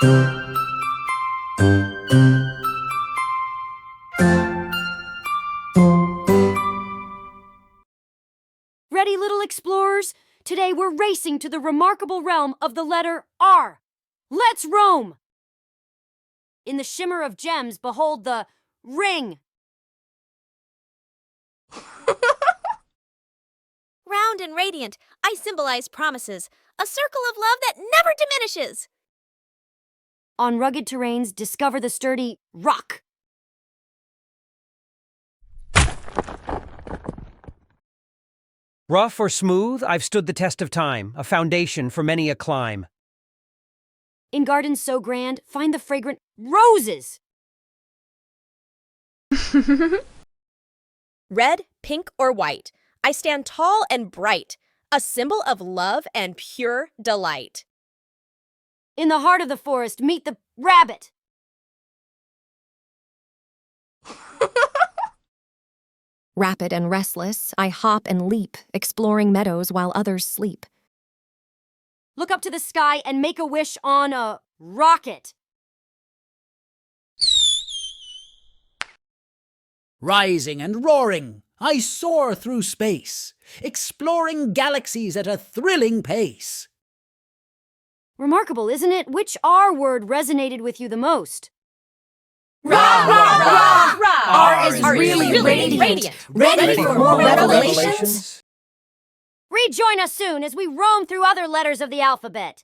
Ready, little explorers? Today we're racing to the remarkable realm of the letter R. Let's roam! In the shimmer of gems, behold the ring. Round and radiant, I symbolize promises, a circle of love that never diminishes. On rugged terrains, discover the sturdy rock. Rough or smooth, I've stood the test of time, a foundation for many a climb. In gardens so grand, find the fragrant roses. Red, pink, or white, I stand tall and bright, a symbol of love and pure delight. In the heart of the forest, meet the rabbit. Rapid and restless, I hop and leap, exploring meadows while others sleep. Look up to the sky and make a wish on a rocket. Rising and roaring, I soar through space, exploring galaxies at a thrilling pace. Remarkable, isn't it? Which R word resonated with you the most? Rah, rah, rah, rah! R is really radiant. Ready for more revelations? Rejoin us soon as we roam through other letters of the alphabet.